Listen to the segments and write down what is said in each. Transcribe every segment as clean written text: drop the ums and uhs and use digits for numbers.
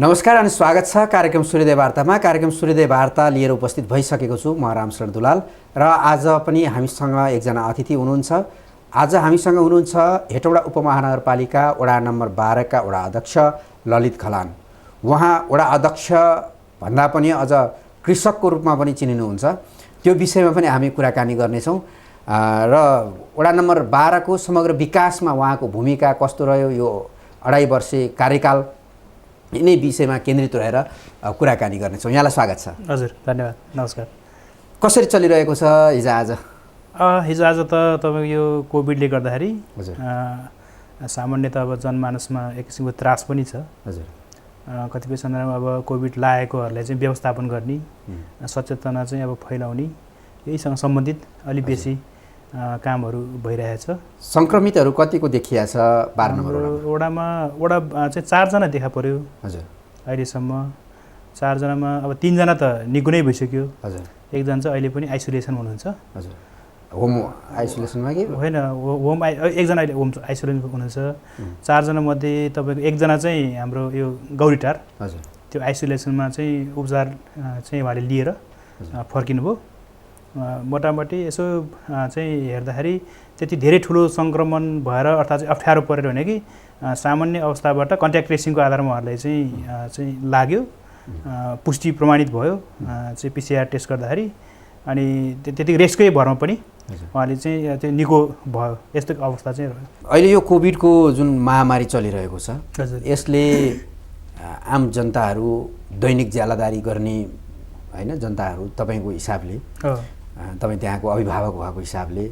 नमस्कार अनि स्वागत छ कार्यक्रम सूर्योदय वार्तामा। कार्यक्रम सूर्योदय वार्ता लिएर उपस्थित भइसकेको छु म रामशरण दुलाल र आज पनि हामीसँग एकजना अतिथि हुनुहुन्छ। आज हामीसँग हुनुहुन्छ हेटौडा उपमहानगरपालिका वडा नम्बर 12 का वडा अध्यक्ष ललित खलान। उहाँ वडा अध्यक्ष भन्दा पनि अझ कृषकको रूपमा पनि चिनिनुहुन्छ। त्यो विषयमा पनि हामी कुराकानी गर्नेछौँ र वडा नम्बर 12 को समग्र विकासमा उहाँको भूमिका कस्तो रह्यो, यो 2.5 वर्षे कार्यकाल यिनै विषयमा केन्द्रित रहेर कुराकानी गर्नेछौँ। यहाँलाई स्वागत छ। हजुर, धन्यवाद, नमस्कार। कसरी चलिरहेको छ हिजोआज? हिजोआज त तपाईँको यो कोभिडले गर्दाखेरि हजुर सामान्यतः अब जनमानसमा एक किसिमको त्रास पनि छ। हजुर कतिपय सन्दर्भमा अब कोभिड लागेकोहरूलाई चाहिँ व्यवस्थापन गर्ने, सचेतना चाहिँ अब फैलाउने, यहीसँग सम्बन्धित अलि बेसी कामहरू भइरहेछ। सङ्क्रमितहरू कतिको देखिया छ 12 नम्बर वडामा? वडा चाहिँ 4 जना देखा पर्यो। हजुर, अहिलेसम्म 4 जनामा अब 3 जना त निको नै भइसक्यो। हजुर, एकजना चाहिँ अहिले पनि आइसोलेसन हुनुहुन्छ। हजुर, होम आइसोलेसनमा कि होइन, एकजना अहिले होम आइसोलेसन हुनुहुन्छ। 4 जना मध्ये तपाईँको एकजना चाहिँ हाम्रो यो गौरीटार, हजुर, त्यो आइसोलेसनमा चाहिँ उपचार चाहिँ उहाँले लिएर फर्किनुभयो। मोटामोटी यसो चाहिँ हेर्दाखेरि त्यति धेरै ठुलो सङ्क्रमण भएर अर्थात् चाहिँ अप्ठ्यारो परेर होइन कि सामान्य अवस्थाबाट कन्ट्याक्ट ट्रेसिङको आधारमा उहाँहरूलाई चाहिँ लाग्यो, पुष्टि प्रमाणित भयो चाहिँ पिसिआर टेस्ट गर्दाखेरि। अनि त्यति रेस्टकै भरमा पनि उहाँले चाहिँ त्यो निको भयो। यस्तो अवस्था चाहिँ रह्यो। अहिले यो कोभिडको जुन महामारी चलिरहेको छ, हजुर, यसले आम जनताहरू दैनिक ज्यालादारी गर्ने होइन जनताहरू तपाईँको हिसाबले, तपाईँ त्यहाँको अभिभावक भएको हिसाबले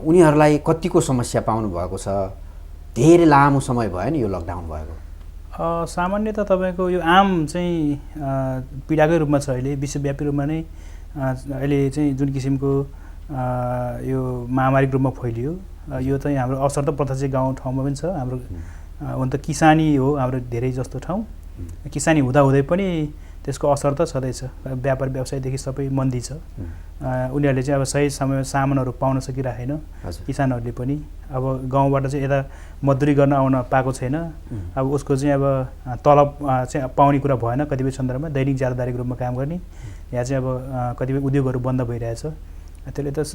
उनीहरूलाई कतिको समस्या पाउनु भएको छ? धेरै लामो समय भयो नि यो लकडाउन भएको। सामान्यतः तपाईँको यो आम चाहिँ पीडाकै रूपमा छ। अहिले विश्वव्यापी रूपमा नै अहिले चाहिँ जुन किसिमको यो महामारीको रूपमा फैलियो, यो चाहिँ हाम्रो असर त प्रत्यक्ष गाउँ ठाउँमा पनि छ। हाम्रो हुन त किसानी हो हाम्रो धेरै जस्तो ठाउँ। किसानी हुँदाहुँदै पनि त्यसको असर त छँदैछ। व्यापार व्यवसायदेखि सबै मन्दी छ। उनीहरूले चाहिँ अब सही समयमा सामानहरू पाउन सकिरहेन। किसानहरूले पनि अब गाउँबाट चाहिँ यता मजदुरी गर्न आउन पाएको छैन। अब उसको चाहिँ अब तलब चाहिँ पाउने कुरा भएन। कतिपय सन्दर्भमा दैनिक ज्यालादारीको रूपमा काम गर्ने, यहाँ चाहिँ अब कतिपय उद्योगहरू बन्द भइरहेछ। त्यसले त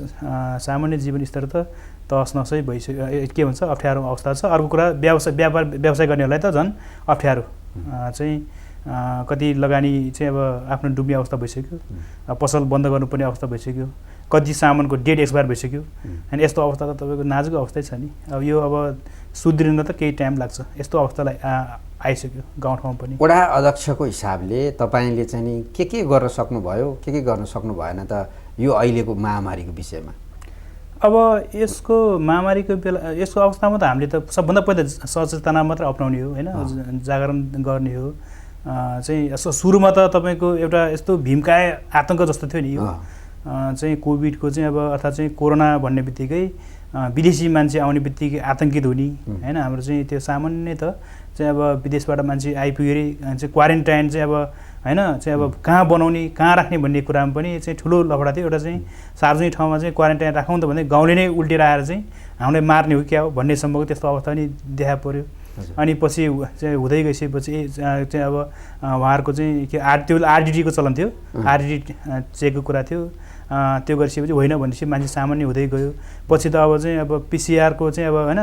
सामान्य जीवनस्तर त तहस नसै भइसक्यो। के भन्छ, अप्ठ्यारो अवस्था छ। अर्को कुरा व्यापार व्यवसाय गर्नेहरूलाई त झन् अप्ठ्यारो चाहिँ कति लगानी चाहिँ अब आफ्नो डुब्ने अवस्था भइसक्यो। पसल बन्द गर्नुपर्ने अवस्था भइसक्यो। कति सामानको डेट एक्सपायर भइसक्यो। अनि यस्तो अवस्था त तपाईँको नाजुक अवस्थै छ नि। अब यो अब सुध्रिन त केही टाइम लाग्छ। यस्तो अवस्थालाई आइसक्यो गाउँठाउँमा पनि। वडा अध्यक्षको हिसाबले तपाईँले चाहिँ नि के गर्न सक्नुभयो, के गर्न सक्नु भएन त यो अहिलेको महामारीको विषयमा? अब यसको महामारीको बेला यसको अवस्थामा त हामीले त सबभन्दा पहिला सचेतना मात्र अपनाउने हो होइन, जागरण गर्ने हो। चाहिँ यसो सुरुमा त तपाईँको एउटा यस्तो भीमकाय आतङ्क जस्तो थियो नि यो चाहिँ कोभिडको चाहिँ अब अर्थात् चाहिँ कोरोना भन्ने बित्तिकै विदेशी मान्छे आउने बित्तिकै आतङ्कित हुने होइन। हाम्रो चाहिँ त्यो सामान्य त चाहिँ अब विदेशबाट मान्छे आइपुगेर चाहिँ क्वारेन्टाइन चाहिँ अब होइन चाहिँ अब कहाँ बनाउने, कहाँ राख्ने भन्ने कुरामा पनि चाहिँ ठुलो लफडा थियो। एउटा चाहिँ सार्वजनिक ठाउँमा चाहिँ क्वारेन्टाइन राखौँ त भन्दै गाउँले नै उल्टेर आएर चाहिँ हामीलाई मार्ने हो क्या हो भन्ने सम्भवको त्यस्तो अवस्था पनि देखा पर्यो। अनि पछि चाहिँ हुँदै गइसकेपछि चाहिँ अब उहाँहरूको चाहिँ के त्यो आरडिटीको चलन थियो। आरडिटी चेकको कुरा थियो। त्यो गरिसकेपछि होइन भनेपछि मान्छे सामान्य हुँदै गयो। पछि त अब चाहिँ अब पिसिआरको चाहिँ अब होइन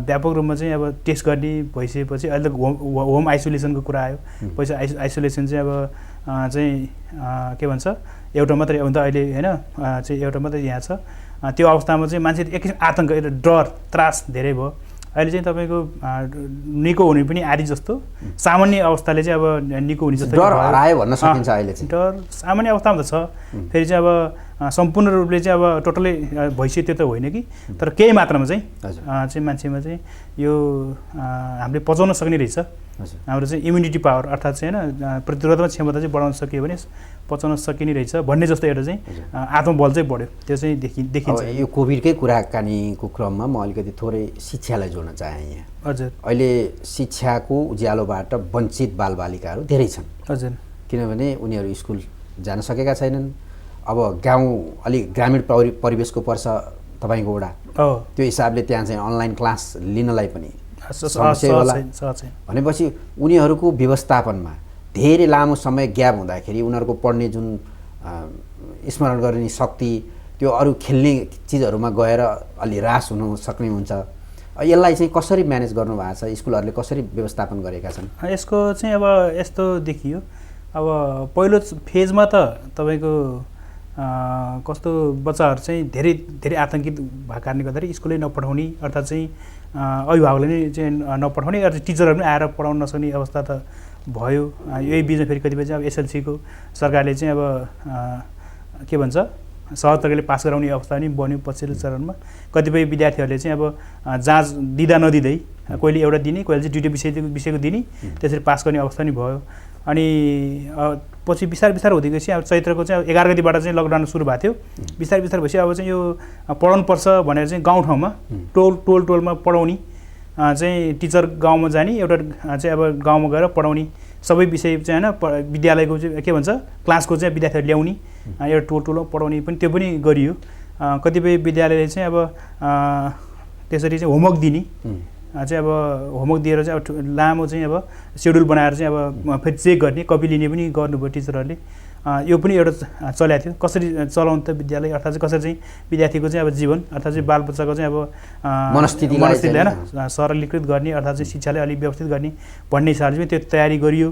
व्यापक रूपमा चाहिँ अब टेस्ट गर्ने भइसकेपछि अहिले त होम आइसोलेसनको कुरा आयो। पछि आइसोलेसन चाहिँ अब चाहिँ के भन्छ एउटा मात्रै हुन त अहिले होइन चाहिँ एउटा मात्रै यहाँ छ। त्यो अवस्थामा चाहिँ मान्छे एक किसिम आतङ्क, डर, त्रास धेरै भयो। अहिले चाहिँ तपाईँको निको हुने पनि आदि जस्तो सामान्य अवस्थाले चाहिँ अब निको हुने जस्तो डर हरायो भन्न सकिन्छ। अहिले चाहिँ डर सामान्य अवस्थामा त छ। फेरि चाहिँ अब सम्पूर्ण रूपले चाहिँ अब टोटलै भइसक्यो त्यो त होइन कि, तर केही मात्रामा चाहिँ मान्छेमा चाहिँ यो हामीले पचाउन सक्ने रहेछ। हाम्रो चाहिँ इम्युनिटी पावर अर्थात् चाहिँ होइन प्रतिरोधक क्षमता चाहिँ बढाउन सकियो भने पचाउन सकिने रहेछ भन्ने जस्तो एउटा चाहिँ आत्मबल चाहिँ बढ्यो। त्यो चाहिँ देखिन्छ। यो कोभिडकै कुराकानीको क्रममा म अलिकति थोरै शिक्षालाई जोड्न चाहेँ यहाँ। हजुर, अहिले शिक्षाको उज्यालोबाट वञ्चित बालबालिकाहरू धेरै छन्। हजुर, किनभने उनीहरू स्कुल जान सकेका छैनन्। अब गाउँ अलिक ग्रामीण परिवेशको पर्छ तपाईँको वडा, त्यो हिसाबले त्यहाँ चाहिँ अनलाइन क्लास लिनलाई पनि समस्या होला भनेपछि उनीहरूको व्यवस्थापनमा धेरै लामो समय ग्याप हुँदाखेरि उनीहरूको पढ्ने जुन स्मरण गर्ने शक्ति त्यो अरू खेल्ने चिजहरूमा गएर अलि ह्रास हुन सक्ने हुन्छ। यसलाई चाहिँ कसरी म्यानेज गर्नु भएको छ, स्कुलहरूले कसरी व्यवस्थापन गरेका छन्? यसको चाहिँ अब यस्तो देखियो, अब पहिलो फेजमा त तपाईँको कस्तो बच्चाहरू चाहिँ धेरै धेरै आतङ्कित भएको कारणले गर्दाखेरि स्कुलै नपठाउने अर्थात् चाहिँ अभिभावकले नै चाहिँ नपठाउने अर्थात् टिचरहरू पनि आएर पढाउन नसक्ने अवस्था त भयो। यही बिचमा फेरि कतिपय चाहिँ अब एसएलसीको सरकारले चाहिँ अब के भन्छ सहज तरिकाले पास गराउने अवस्था पनि बन्यो पछिल्लो चरणमा। कतिपय विद्यार्थीहरूले चाहिँ अब जाँच दिँदा नदिँदै कहिले एउटा दिने कहिले चाहिँ दुईवटा विषयको दिने त्यसरी पास गर्ने अवस्था नि भयो। अनि पछि बिस्तारै बिस्तारै हुँदै गएपछि अब चैत्रको चाहिँ 11 गतिबाट चाहिँ लकडाउन सुरु भएको थियो। बिस्तारै बिस्तारै भएपछि अब चाहिँ यो पढाउनुपर्छ भनेर चाहिँ गाउँठाउँमा टोलमा पढाउने चाहिँ टिचर गाउँमा जाने एउटा चाहिँ अब गाउँमा गएर पढाउने सबै विषय चाहिँ होइन विद्यालयको चाहिँ के भन्छ क्लासको चाहिँ विद्यार्थीहरू ल्याउने एउटा टोलमा पढाउने पनि त्यो पनि गरियो। कतिपय विद्यालयले चाहिँ अब त्यसरी चाहिँ होमवर्क दिने चाहिँ अब होमवर्क दिएर चाहिँ अब लामो चाहिँ अब सेड्युल बनाएर चाहिँ अब फेरि चेक गर्ने कपी लिने पनि गर्नुभयो टिचरहरूले। यो पनि एउटा चलेको थियो कसरी चलाउनु त विद्यालय अर्थात् चाहिँ कसरी चाहिँ विद्यार्थीको चाहिँ अब जीवन अर्थात् चाहिँ बालबच्चाको चाहिँ अब मनस्थितिलाई होइन सरलीकृत गर्ने अर्थात् चाहिँ शिक्षालाई अलिक व्यवस्थित गर्ने भन्ने हिसाबले चाहिँ त्यो तयारी गरियो।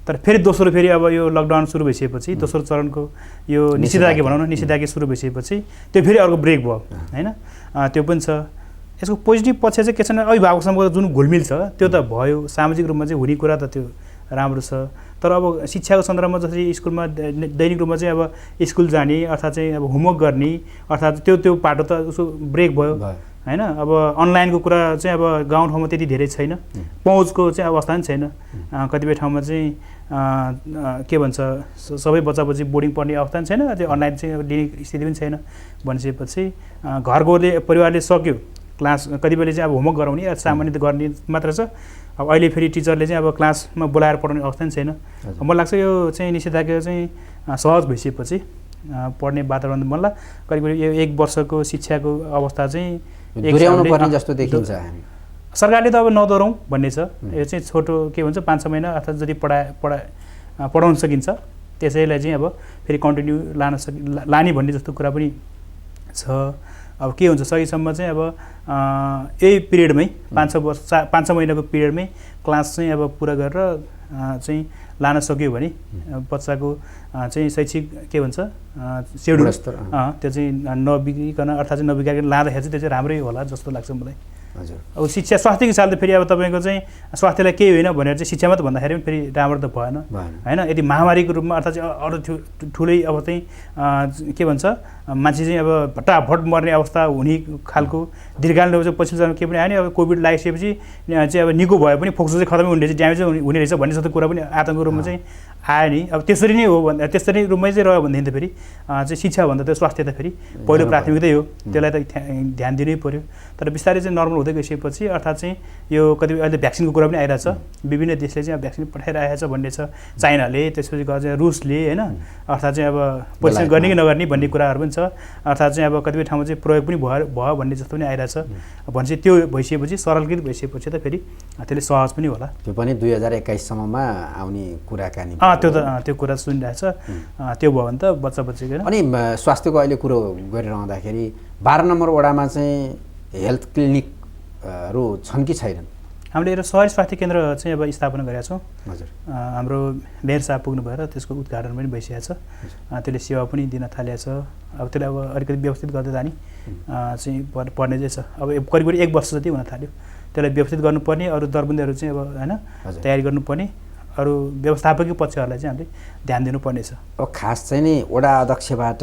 तर फेरि दोस्रो फेरि अब यो लकडाउन सुरु भइसकेपछि दोस्रो चरणको यो निषेधाज्ञा भनौँ न निषेधाज्ञा सुरु भइसकेपछि त्यो फेरि अर्को ब्रेक भयो होइन त्यो पनि छ। यसको पोजिटिभ पक्ष चाहिँ के छ भने अभिभावकसँगको जुन घुलमिल छ त्यो त भयो, सामाजिक रूपमा चाहिँ हुने कुरा त त्यो राम्रो छ। तर अब शिक्षाको सन्दर्भमा जसरी स्कुलमा दैनिक रूपमा चाहिँ अब स्कुल जाने अर्थात् चाहिँ अब होमवर्क गर्ने अर्थात् त्यो पाटो त उसको ब्रेक भयो होइन। अब अनलाइनको कुरा चाहिँ अब गाउँठाउँमा त्यति धेरै छैन, पहुँचको चाहिँ अवस्था पनि छैन। कतिपय ठाउँमा चाहिँ के भन्छ सबै बच्चा बच्ची बोर्डिङ पढ्ने अवस्था पनि छैन, त्यो अनलाइन चाहिँ लिने स्थिति पनि छैन भनिसकेपछि घरकोले परिवारले सक्यो क्लास कतिपयले चाहिँ अब होमवर्क गराउने सामान्य गर्ने मात्र छ। अब अहिले फेरि टिचरले चाहिँ अब क्लासमा बोलाएर पढाउने अवस्था पनि छैन। मलाई लाग्छ यो चाहिँ निषेधाज्ञा चाहिँ सहज भइसकेपछि पढ्ने वातावरण बन्ला। करिब यो 1 वर्षको शिक्षाको अवस्था चाहिँ पर्ने जस्तो देखिन्छ। सरकारले त अब नदोहोरौँ भन्ने छ, यो चाहिँ छोटो के भन्छ 5-6 महिना अर्थात् जति पढाउन सकिन्छ त्यसैलाई चाहिँ अब फेरि कन्टिन्यू लाने भन्ने जस्तो कुरा पनि छ। अब के हुन्छ सकेसम्म चाहिँ अब यही पिरियडमै 5-6 महिनाको पिरियडमै क्लास चाहिँ अब पुरा गरेर चाहिँ लान सक्यो भने बच्चाको चाहिँ शैक्षिक के भन्छ सेड्युल त्यो चाहिँ नबिग्रिकन अर्थात् चाहिँ नबिगारिकन लाँदाखेरि चाहिँ त्यो चाहिँ राम्रै होला जस्तो लाग्छ मलाई। हजुर अब शिक्षा स्वास्थ्यको हिसाबले फेरि अब तपाईँको चाहिँ स्वास्थ्यलाई केही होइन भनेर चाहिँ शिक्षामा त भन्दाखेरि पनि फेरि राम्रो त भएन होइन। यदि महामारीको रूपमा अर्थात् चाहिँ अरू ठुलै अब चाहिँ के भन्छ मान्छे चाहिँ अब भट्टाभट मर्ने अवस्था हुने खालको दीर्घकालीन रूपमा पछिल्लो चरणमा के पनि आयो नि अब कोभिड लगाइसकेपछि चाहिँ अब निको भए पनि फोक्सो चाहिँ खतमै हुने रहेछ ड्यामेज हुने रहेछ भन्ने जस्तो कुरा पनि आतङ्कको रूपमा चाहिँ आयो नि। अब त्यसरी नै हो भने त्यसरी रूपमै चाहिँ रह्यो भनेदेखि त फेरि चाहिँ शिक्षाभन्दा त्यो स्वास्थ्य त फेरि पहिलो प्राथमिकतै हो, त्यसलाई त ध्यान दिनै पऱ्यो। तर बिस्तारै चाहिँ नर्मल हुँदै गइसकेपछि अर्थात् चाहिँ यो कतिपय अहिले भ्याक्सिनको कुरा पनि आइरहेछ, विभिन्न देशले चाहिँ अब भ्याक्सिन पठाइरहेको छ भन्ने छ, चाइनाले त्यसपछि चाहिँ रुसले होइन अर्थात् चाहिँ अब परीक्षण गर्ने कि नगर्ने भन्ने कुराहरू पनि छ। अर्थात् चाहिँ अब कतिपय ठाउँमा चाहिँ प्रयोग पनि भयो भन्ने जस्तो पनि आइरहेछ भनेपछि त्यो भइसकेपछि सरलीकृत भइसकेपछि त फेरि त्यसले सहज पनि होला। त्यो पनि 2021 सम्ममा आउने कुराकानी त्यो कुरा सुनिरहेछ त्यो भयो भने त बच्चा बच्चीको। अनि स्वास्थ्यको अहिले कुरो गरिरहँदाखेरि 12 नम्बर वडामा चाहिँ हेल्थ क्लिनिकहरू छन् कि छैनन्? हामीले एउटा सहरी स्वास्थ्य केन्द्र चाहिँ अब स्थापना गरेका छौँ। हजुर हाम्रो मेयर साहब पुग्नु भएर त्यसको उद्घाटन पनि भइसकेको छ, त्यसले सेवा पनि दिन थालेको छ। अब त्यसलाई अब अलिकति व्यवस्थित गर्दै जाने चाहिँ पर्ने चाहिँ छ। अब करिब 1 वर्ष जति हुन थाल्यो, त्यसलाई व्यवस्थित गर्नुपर्ने अरू दरबन्दीहरू चाहिँ अब होइन तयारी गर्नुपर्ने अरू व्यवस्थापकीय पक्षहरूलाई चाहिँ हामीले ध्यान दिनुपर्ने छ। अब खास चाहिँ नि वडा अध्यक्षबाट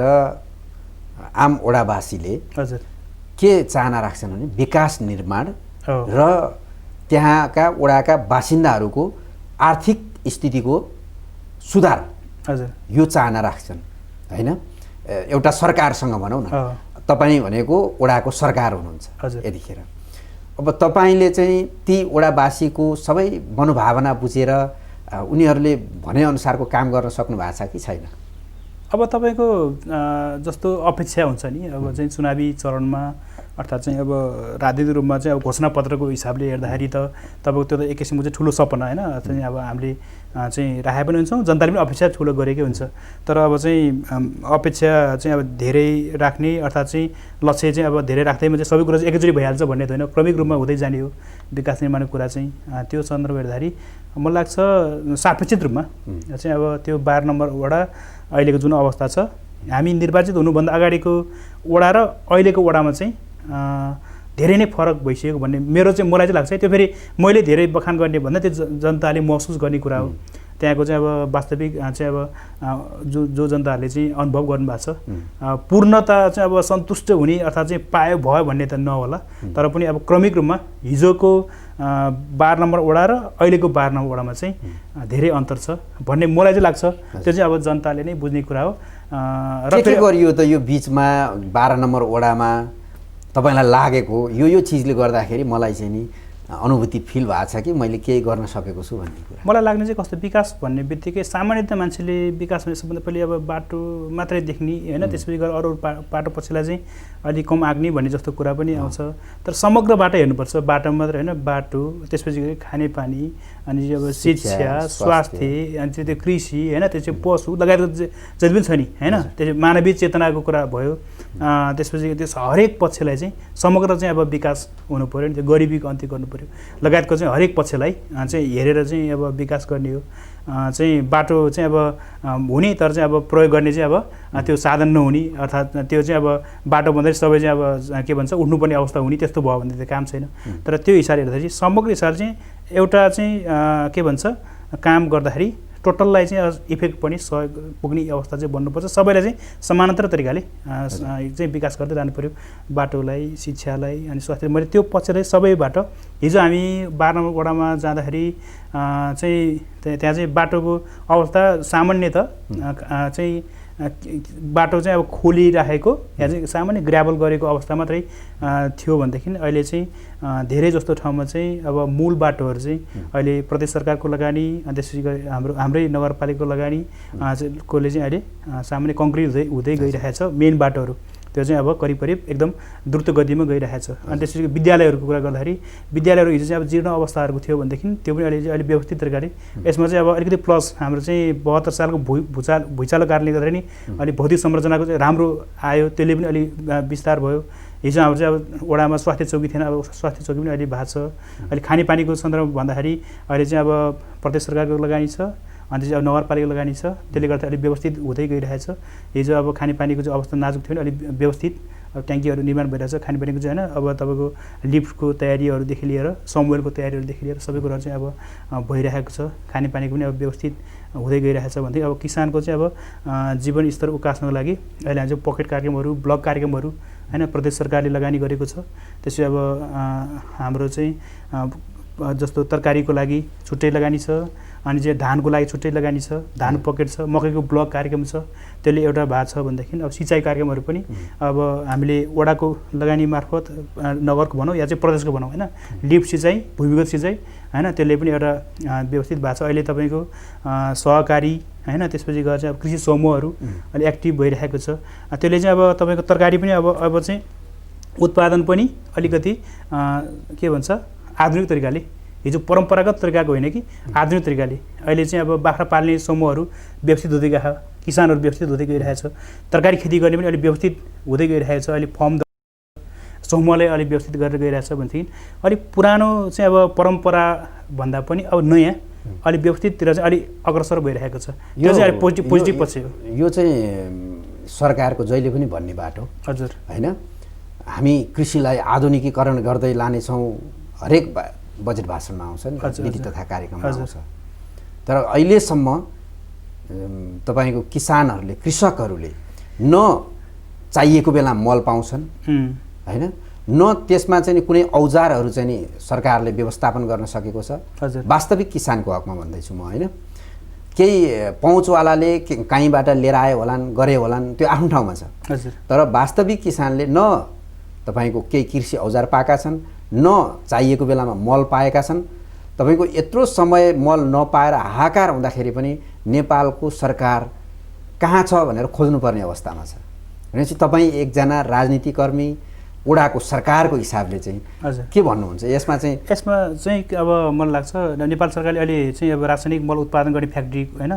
आम वडावासीले हजुर के चाहना राख्छन् भने विकास निर्माण र त्यहाँका वडाका बासिन्दाहरूको आर्थिक स्थितिको सुधार हजुर यो चाहना राख्छन् होइन। एउटा सरकारसँग भनौँ न, तपाईँ भनेको वडाको सरकार हुनुहुन्छ यतिखेर। अब तपाईँले चाहिँ ती वडावासीको सबै मनोभावना बुझेर उनीहरूले भनेअनुसारको काम गर्न सक्नु भएको छ कि छैन? अब तपाईँको जस्तो अपेक्षा हुन्छ नि अब चाहिँ चुनावी चरणमा अर्थात् चाहिँ अब राजनीतिक रूपमा चाहिँ अब घोषणापत्रको हिसाबले हेर्दाखेरि त तपाईँको त्यो त एक किसिमको चाहिँ ठुलो सपना होइन चाहिँ अब हामीले चाहिँ राखेको पनि हुन्छौँ, जनताले पनि अपेक्षा ठुलो गरेकै हुन्छ। तर अब चाहिँ अपेक्षा चाहिँ अब धेरै राख्ने अर्थात् चाहिँ लक्ष्य चाहिँ अब धेरै राख्दैमा चाहिँ सबै कुरा चाहिँ एकैचोटि भइहाल्छ भन्ने त होइन, क्रमिक रूपमा हुँदै जाने हो विकास निर्माणको कुरा चाहिँ। त्यो सन्दर्भ हेर्दाखेरि मलाई लाग्छ सापेक्षित रूपमा चाहिँ अब त्यो 12 नम्बर वडा अहिलेको जुन अवस्था छ, हामी निर्वाचित हुनुभन्दा अगाडिको वडा र अहिलेको वडामा चाहिँ धेरै नै फरक भइसक्यो भन्ने मेरो चाहिँ मलाई चाहिँ लाग्छ। त्यो फेरि मैले धेरै बखान गर्ने भन्दा त्यो जनताले महसुस गर्ने कुरा हो। त्यहाँको चाहिँ अब वास्तविक चाहिँ अब जो जनताहरूले चाहिँ अनुभव गर्नुभएको छ, पूर्णता चाहिँ अब सन्तुष्ट हुने अर्थात् चाहिँ पायो भयो भन्ने त नहोला, तर पनि अब क्रमिक रूपमा हिजोको 12 नम्बर वडा र अहिलेको 12 नम्बर वडामा चाहिँ धेरै अन्तर छ भन्ने मलाई चाहिँ लाग्छ। त्यो चाहिँ अब जनताले नै बुझ्ने कुरा हो। र के गरियो त यो बिचमा 12 नम्बर वडामा तपाईँलाई लागेको यो चिजले गर्दाखेरि मलाई चाहिँ नि अनुभूति फिल भएको छ कि मैले केही गर्न सकेको छु भन्ने कुरा? मलाई लाग्ने चाहिँ कस्तो, विकास भन्ने बित्तिकै सामान्यतः मान्छेले विकास भने सबभन्दा पहिले अब बाटो मात्रै देख्ने होइन, त्यसपछि गएर अरू बाटो पछिलाई चाहिँ अलिक कम आग्ने भन्ने जस्तो कुरा पनि आउँछ। तर समग्र बाटो हेर्नुपर्छ, बाटो मात्रै होइन, बाटो त्यसपछि गएर खानेपानी अनि अब शिक्षा, स्वास्थ्य अनि त्यो कृषि होइन, त्यसपछि पशु लगायतको जति पनि छ नि होइन, त्यो मानवीय चेतनाको कुरा भयो। त्यसपछि त्यो हरेक पक्षलाई चाहिँ समग्र चाहिँ अब विकास हुनु पऱ्यो नि, त्यो गरिबीको अन्त्य गर्नु पऱ्यो लगायतको चाहिँ हरेक पक्षलाई चाहिँ हेरेर चाहिँ अब विकास गर्ने हो। चाहिँ बाटो चाहिँ अब हुने, तर चाहिँ अब प्रयोग गर्ने चाहिँ अब त्यो साधन नहुने, अर्थात् त्यो चाहिँ अब बाटो भन्दाखेरि सबै चाहिँ अब के भन्छ उठ्नुपर्ने अवस्था हुने, त्यस्तो भयो भने त काम छैन। तर त्यो हिसाबले हेर्दाखेरि समग्र हिसाबले चाहिँ एउटा चाहिँ के भन्छ काम गर्दाखेरि टोटललाई चाहिँ इफेक्ट पनि सहयोग पुग्ने अवस्था चाहिँ बन्नुपर्छ। सबैलाई चाहिँ समानान्तर तरिकाले चाहिँ विकास गर्दै जानु पऱ्यो, बाटोलाई, शिक्षालाई अनि स्वास्थ्य। मैले त्यो पक्षलाई सबैबाट हिजो हामी 12 नम्बर वडामा जाँदाखेरि चाहिँ त्यहाँ चाहिँ बाटोको अवस्था सामान्य त चाहिँ बाटो चाहिँ अब खोलिराखेको, यहाँ चाहिँ सामान्य ग्राभल गरेको अवस्था मात्रै थियो भनेदेखि अहिले चाहिँ धेरै जस्तो ठाउँमा चाहिँ अब मूल बाटोहरू चाहिँ अहिले प्रदेश सरकारको लगानी अनि त्यसपछि हाम्रै नगरपालिकाको लगानी कोले चाहिँ अहिले सामान्य कङ्क्रिट हुँदै गइरहेको छ। मेन बाटोहरू त्यो चाहिँ अब करिब एकदम द्रुत गतिमा गइरहेको छ। अनि त्यसपछि विद्यालयहरूको कुरा गर्दाखेरि विद्यालयहरू हिजो चाहिँ अब जीर्ण अवस्थाहरूको थियो भनेदेखि त्यो पनि अहिले व्यवस्थित तरिकाले यसमा चाहिँ अब अलिकति प्लस हाम्रो चाहिँ 72 सालको भुइँचालो कारणले गर्दा नि अलिक भौतिक संरचनाको चाहिँ राम्रो आयो, त्यसले पनि अलिक विस्तार भयो। हिजो हाम्रो चाहिँ अब वडामा स्वास्थ्य चौकी थिएन, अब स्वास्थ्य चौकी पनि अहिले भएको छ। अहिले खानेपानीको सन्दर्भमा भन्दाखेरि अहिले चाहिँ अब प्रदेश सरकारको लगानी छ अनि चाहिँ अब नगरपालिका लगानी छ, त्यसले गर्दा अलिक व्यवस्थित हुँदै गइरहेछ। हिजो अब खानेपानीको चाहिँ अवस्था नाजुक थियो भने अलिक व्यवस्थित अब ट्याङ्कीहरू निर्माण भइरहेछ खानेपानीको चाहिँ होइन। अब तपाईँको लिफ्टको तयारीहरूदेखि लिएर समवेलको तयारीहरूदेखि लिएर सबै कुराहरू चाहिँ अब भइरहेको छ। खानेपानीको पनि अब व्यवस्थित हुँदै गइरहेछ भनेदेखि अब किसानको चाहिँ अब जीवन स्तर उकास्नको लागि अहिले चाहिँ पकेट कार्यक्रमहरू, ब्लक कार्यक्रमहरू होइन प्रदेश सरकारले लगानी गरेको छ। त्यसै अब हाम्रो चाहिँ जस्तो तरकारीको लागि छुट्टै लगानी छ, अनि चाहिँ धानको लागि छुट्टै लगानी छ, धान पकेट छ, मकैको ब्लक कार्यक्रम छ, त्यसले एउटा भएको छ भनेदेखि अब सिँचाइ कार्यक्रमहरू पनि अब हामीले वडाको लगानी मार्फत नगरको भनौँ या चाहिँ प्रदेशको भनौँ होइन, लिफ्ट सिँचाइ, भूमिगत सिँचाइ होइन, त्यसले पनि एउटा व्यवस्थित भएको छ। अहिले तपाईँको सहकारी होइन, त्यसपछि गएर चाहिँ अब कृषि समूहहरू अहिले एक्टिभ भइरहेको छ। त्यसले चाहिँ अब तपाईँको तरकारी पनि अब चाहिँ उत्पादन पनि अलिकति के भन्छ आधुनिक तरिकाले, हिजो परम्परागत तरिकाको होइन कि आधुनिक तरिकाले अहिले चाहिँ अब बाख्रा पाल्ने समूहहरू व्यवस्थित हुँदै गएको, किसानहरू व्यवस्थित हुँदै गइरहेछ। तरकारी खेती गर्ने पनि अलिक व्यवस्थित हुँदै गइरहेछ। अहिले फर्म समूहलाई अलिक व्यवस्थित गरेर गइरहेछ भनेदेखि अलिक पुरानो चाहिँ अब परम्पराभन्दा पनि अब नयाँ अलिक व्यवस्थिततिर चाहिँ अलिक अग्रसर भइरहेको छ। यो चाहिँ अलिक पोजिटिभ पक्ष हो। यो चाहिँ सरकारको जहिले पनि भन्ने बाटो हजुर होइन। हामी कृषिलाई आधुनिकीकरण गर्दै लानेछौँ, हरेक बजेट भाषणमा आउँछ नि, नीति तथा कार्यक्रममा आउँछ। तर अहिलेसम्म तपाईँको किसानहरूले, कृषकहरूले न चाहिएको बेलामा मल पाउँछन् होइन, न त्यसमा चाहिँ कुनै औजारहरू चाहिँ नि सरकारले व्यवस्थापन गर्न सकेको छ। वास्तविक किसानको हकमा भन्दैछु म होइन। केही पहुँचवालाले कहीँबाट लिएर आयो होलान्, गरे होलान्, त्यो आफ्नो ठाउँमा छ। तर वास्तविक किसानले न तपाईँको केही कृषि औजार पाएका छन्, न चाहिएको बेलामा मल पाएका छन्। तपाईँको यत्रो समय मल नपाएर हाहाकार हुँदाखेरि पनि नेपालको सरकार कहाँ छ भनेर खोज्नुपर्ने अवस्थामा छ। भनेपछि तपाईँ एकजना राजनीतिकर्मी वडाको सरकारको हिसाबले चाहिँ हजुर के भन्नुहुन्छ यसमा चाहिँ? यसमा चाहिँ अब मलाई लाग्छ नेपाल सरकारले अहिले चाहिँ अब रासायनिक मल उत्पादन गर्ने फ्याक्ट्री होइन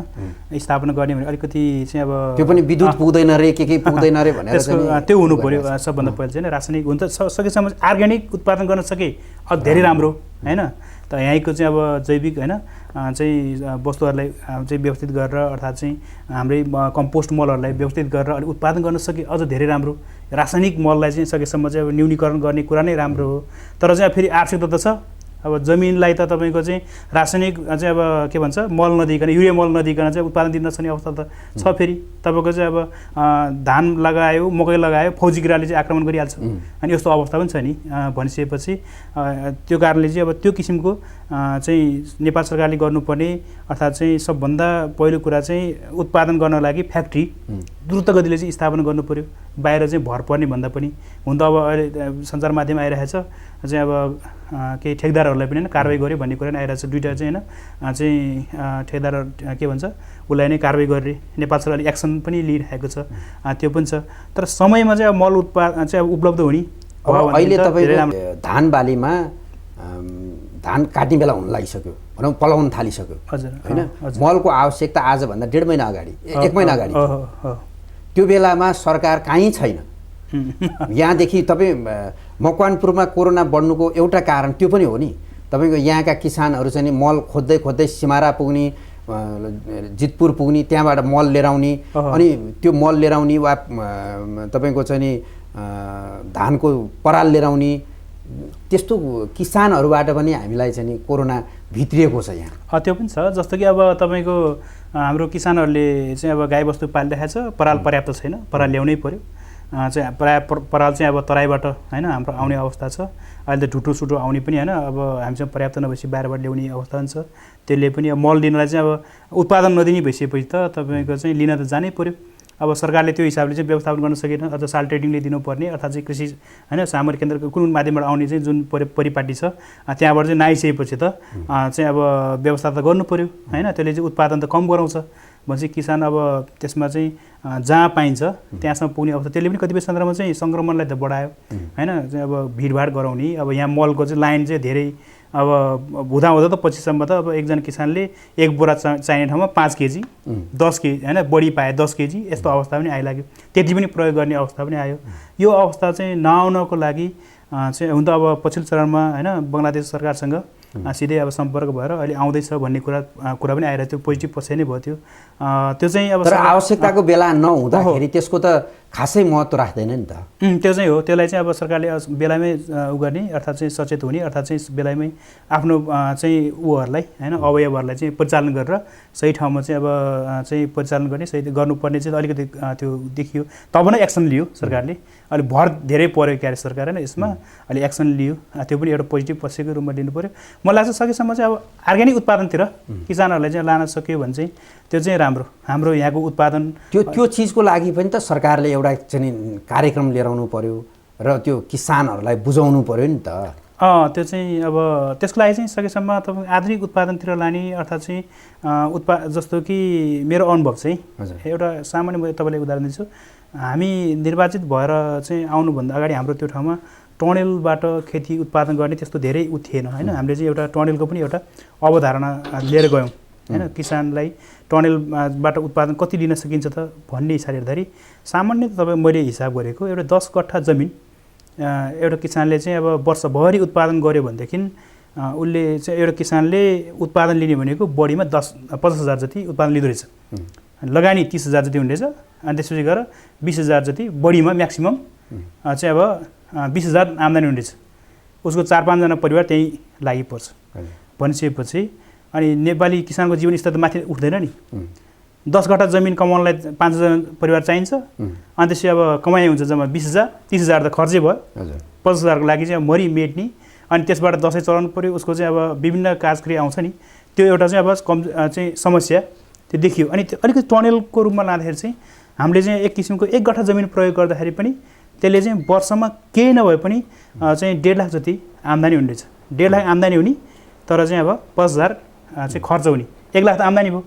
स्थापना गर्ने भने अलिकति चाहिँ अब त्यो पनि विद्युत पुग्दैन रे के पुग्दैन रे भनेर चाहिँ त्यो हुनु पर्यो सबभन्दा पहिला चाहिँ रासायनिक हुन्छ सकेसम्म अर्ग्यानिक उत्पादन गर्न सके अझ धेरै राम्रो होइन। त यहीँको चाहिँ अब जैविक होइन चाहिँ वस्तुहरूलाई चाहिँ व्यवस्थित गरेर अर्थात् चाहिँ हाम्रै कम्पोस्ट मलहरूलाई व्यवस्थित गरेर अलिक उत्पादन गर्न सके अझ धेरै राम्रो। रासायनिक मललाई चाहिँ सकेसम्म चाहिँ अब न्यूनीकरण गर्ने कुरा नै राम्रो हो। तर चाहिँ फेरि आवश्यकता त छ अब जमिनलाई त तपाईँको चाहिँ रासायनिक चाहिँ अब के भन्छ मल नदिइकन युरिया मल नदिइकन चाहिँ उत्पादन दिन नसक्ने अवस्था त छ। फेरि तपाईँको चाहिँ अब धान लगायो मकै लगायो फौजी किराले चाहिँ आक्रमण गरिहाल्छ अनि यस्तो अवस्था पनि छ नि भनिसकेपछि त्यो कारणले चाहिँ अब त्यो किसिमको चाहिँ नेपाल सरकारले गर्नुपर्ने अर्थात् चाहिँ सबभन्दा पहिलो कुरा चाहिँ उत्पादन गर्न लागि फ्याक्ट्री द्रुत गतिले चाहिँ स्थापना गर्नु पर्यो बाहिर चाहिँ भर पर्ने भन्दा पनि। हुन त अब अहिले सञ्चार माध्यम आइरहेछ चाहिँ अब केही ठेकदारहरूलाई पनि कारवाही गर्यो भन्ने कुरा पनि आइरहेछ दुईवटा चाहिँ होइन चाहिँ ठेकदार के भन्छ उसलाई नै कारवाही गरेर नेपाल सरकारले एक्सन पनि लिइरहेको छ त्यो पनि छ। तर समयमा चाहिँ अब मल उत्पादन चाहिँ अब उपलब्ध हुने अहिले तपाईँको धान बालीमा धान काट्ने बेला हुन लागिसक्यो भनौँ पलाउन थालिसक्यो होइन मलको आवश्यकता आजभन्दा 1.5 महिना अगाडि 1 महिना अगाडि त्यो बेलामा सरकार कहीँ छैन। यहाँदेखि तपाईँ मकवानपुरमा कोरोना बढ्नुको एउटा कारण त्यो पनि हो नि तपाईँको यहाँका किसानहरू चाहिँ मल खोज्दै खोज्दै सिमारा पुग्ने जितपुर पुग्ने त्यहाँबाट मल लिएर आउने अनि त्यो मल लिएर आउने वा तपाईँको चाहिँ नि धानको पराल लिएर आउने त्यस्तो किसानहरूबाट पनि हामीलाई चाहिँ नि कोरोना भित्रिएको छ यहाँ। त्यो पनि छ जस्तो कि अब तपाईँको हाम्रो किसानहरूले चाहिँ अब गाईबस्तु पालिरहेको छ पराल पर्याप्त छैन पराल ल्याउनै पर्यो चाहिँ प्रायः पराल चाहिँ अब तराईबाट होइन हाम्रो आउने अवस्था छ। अहिले त ढुटो सुटो आउने पनि होइन अब हामीसँग पर्याप्त नभएपछि बाहिरबाट ल्याउने अवस्था हुन्छ। त्यसले पनि अब मल दिनलाई चाहिँ अब उत्पादन नदिने भइसकेपछि त तपाईँको चाहिँ लिन त जानै पर्यो। अब सरकारले त्यो हिसाबले चाहिँ व्यवस्थापन गर्न सकेन अझ साल ट्रेडिङले दिनुपर्ने अर्थात् चाहिँ कृषि होइन सामरिक केन्द्रको कुन माध्यमबाट आउने चाहिँ जुन परिपाटी छ त्यहाँबाट चाहिँ नआइसकेपछि त चाहिँ अब व्यवस्था त गर्नु पर्यो होइन। त्यसले चाहिँ उत्पादन त कम गराउँछ भनेपछि किसान अब त्यसमा चाहिँ जहाँ पाइन्छ त्यहाँसम्म पुग्ने अवस्था त्यसले पनि कतिपय सन्दर्भमा चाहिँ सङ्क्रमणलाई त बढायो होइन। चाहिँ अब भिडभाड गराउने अब यहाँ मलको चाहिँ लाइन चाहिँ धेरै अब हुँदा त पछिसम्म त अब एकजना किसानले एक बोरा चाहिने ठाउँमा 5 केजी 10 केजी होइन बढी पाए 10 केजी यस्तो अवस्था पनि आइलाग्यो। त्यति पनि प्रयोग गर्ने अवस्था पनि आयो। यो अवस्था चाहिँ नआउनको लागि चाहिँ हुन त अब पछिल्लो चरणमा होइन बङ्गलादेश सरकारसँग सिधै अब सम्पर्क भएर अहिले आउँदैछ भन्ने कुरा पनि आइरहेको थियो पोजिटिभ पक्ष नै भयो त्यो चाहिँ अब तर आवश्यकताको बेला नहुँदाखेरि त्यसको त खासै महत्त्व राख्दैन नि त। त्यो चाहिँ हो त्यसलाई चाहिँ अब सरकारले बेलामै उ गर्ने अर्थात् चाहिँ सचेत हुने अर्थात् चाहिँ बेलामै आफ्नो चाहिँ उहरूलाई होइन अवयवहरूलाई चाहिँ परिचालन गरेर सही ठाउँमा चाहिँ अब चाहिँ परिचालन गर्ने सही गर्नुपर्ने चाहिँ अलिकति त्यो देखियो तब नै एक्सन लियो सरकारले। अहिले भर धेरै पऱ्यो क्यारे सरकार होइन यसमा अहिले एक्सन लियो त्यो पनि एउटा पोजिटिभ पक्षको रूपमा लिनु पऱ्यो। मलाई लाग्छ सकेसम्म चाहिँ अब अर्ग्यानिक उत्पादनतिर किसानहरूलाई चाहिँ लान सक्यो भने चाहिँ त्यो चाहिँ राम्रो हाम्रो यहाँको उत्पादन त्यो चिजको लागि पनि त सरकारले एउटा चाहिँ कार्यक्रम लिएर आउनु पर्यो र त्यो किसानहरूलाई बुझाउनु पर्यो नि त। त्यो चाहिँ अब त्यसको लागि चाहिँ सकेसम्म तपाईँ आधुनिक उत्पादनतिर लाने अर्थात् चाहिँ जस्तो कि मेरो अनुभव चाहिँ एउटा सामान्य म तपाईँलाई उदाहरण दिन्छु। हामी निर्वाचित भएर चाहिँ आउनुभन्दा अगाडि हाम्रो त्यो ठाउँमा टनेलबाट खेती उत्पादन गर्ने त्यस्तो धेरै थिएन होइन। हामीले चाहिँ एउटा टनेलको पनि एउटा अवधारणा लिएर गयौँ होइन। किसानलाई टनेलबाट उत्पादन कति लिन सकिन्छ त भन्ने हिसाबले हेर्दाखेरि सामान्य तपाईँ मैले हिसाब गरेको एउटा 10 कट्ठा जमिन एउटा किसानले चाहिँ अब वर्षभरि उत्पादन गर्यो भनेदेखि उसले चाहिँ एउटा किसानले उत्पादन लिने भनेको बढीमा 50,000 जति उत्पादन लिँदो रहेछ। लगानी 30,000 जति हुने रहेछ अनि त्यसपछि गएर 20,000 जति बढीमा म्याक्सिमम चाहिँ अब 20,000 आम्दानी हुने रहेछ। उसको 4-5 जना परिवार त्यहीँ लागि पर्छ भनिसकेपछि अनि नेपाली किसानको जीवन स्तर त माथि उठ्दैन नि। 10 कट्ठा जमिन कमाउनलाई 5 जना परिवार चाहिन्छ अनि त्यसपछि अब कमाइ हुन्छ जम्मा 20,000 30,000 त खर्चै भयो 50,000 को लागि चाहिँ मरि मेट्ने अनि त्यसबाट दसैँ चलाउनु पर्यो उसको चाहिँ अब विभिन्न कार्यक्रिया आउँछ नि त्यो एउटा चाहिँ अब चाहिँ समस्या त्यो देखियो। अनि त्यो अलिकति टनेलको रूपमा लाँदाखेरि चाहिँ हामीले चाहिँ एक किसिमको 1 कट्ठा जमिन प्रयोग गर्दाखेरि पनि त्यसले चाहिँ वर्षमा केही नभए पनि चाहिँ 1.5 लाख जति आम्दानी हुने रहेछ। 1.5 लाख आम्दानी हुने तर चाहिँ अब 50,000 चाहिँ खर्च हुने 1 लाख त आम्दानी भयो।